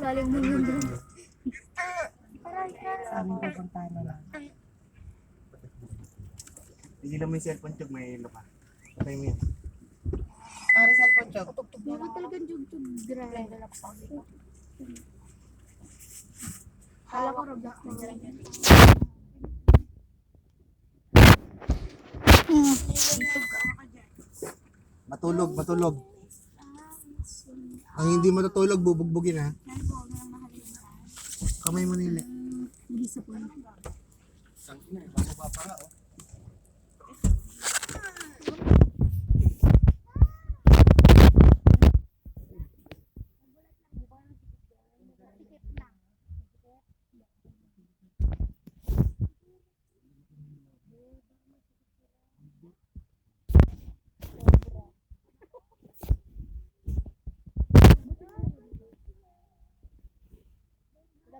galing ng mundo. Sabi ko puntahan na lang. Hindi naman yung cellphone chug, may ilo pa. Patay mo yun. Ang cellphone chog. Bakit talagang jug-jug drive? Kala ko roblox na dyan. Matulog, matulog. Ang hindi matutulog, bubugbugin ha. Kamay mo nila. Hindi sa po.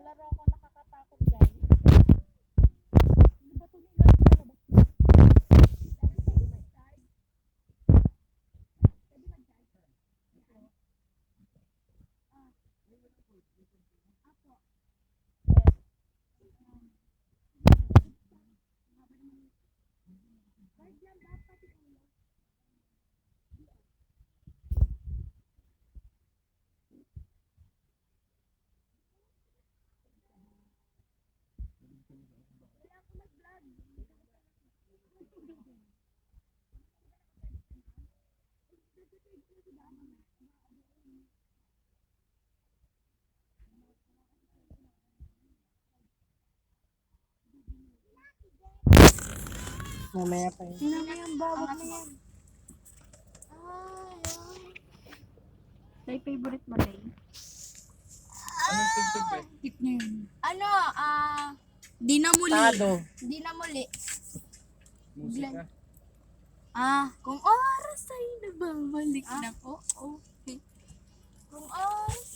Lalaro ako nakakatakot guys. Mamaya pa yun. Tingnan mo yung babak na yan. May favorite mo na yun? Anong tugtog ba? Tip na yun. Ano, Di na muli. Tado. di na muli. Musika. Kung oras ay nababalik na po. Okay. Kung oras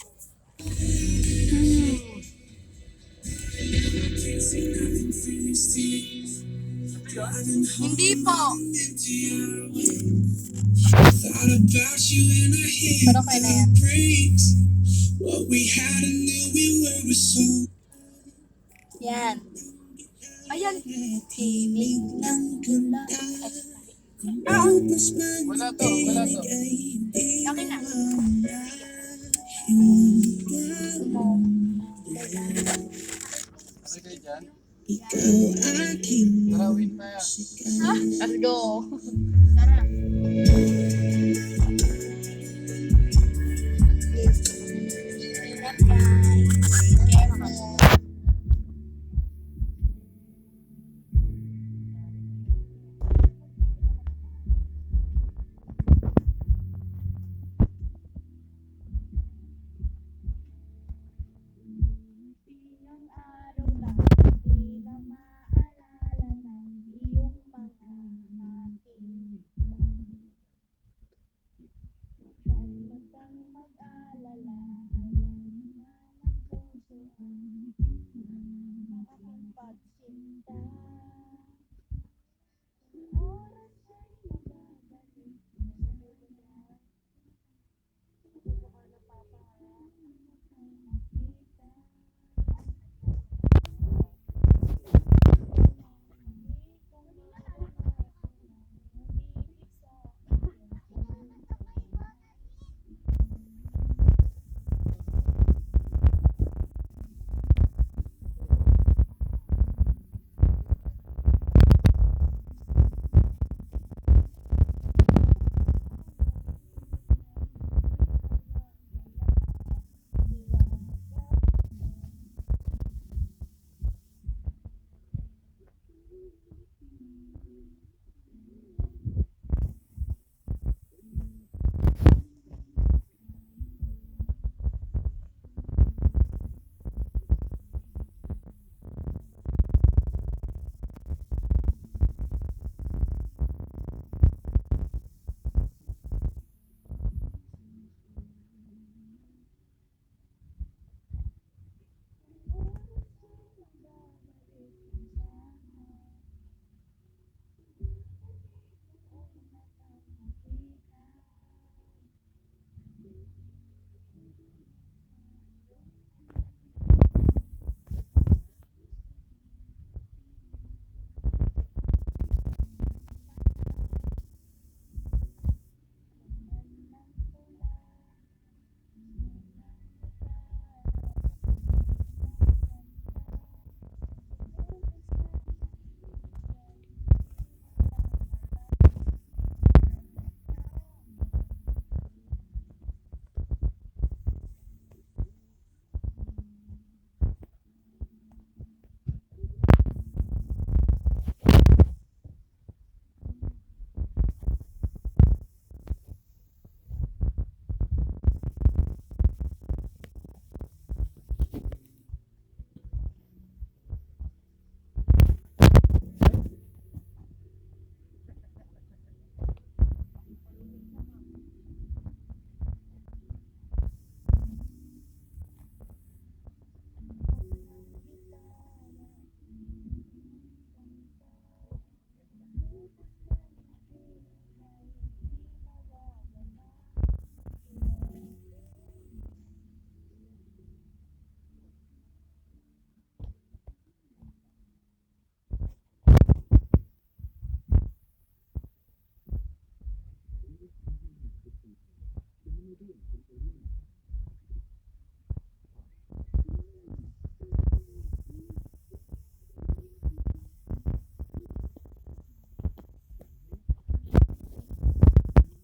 Hindi po. Pero kaya na yan. Yan. Ayan. Tinig ng gula. Wala to, wala to. Okay na. Okay kayo dyan? Tarawin tayo. Let's go. Tara.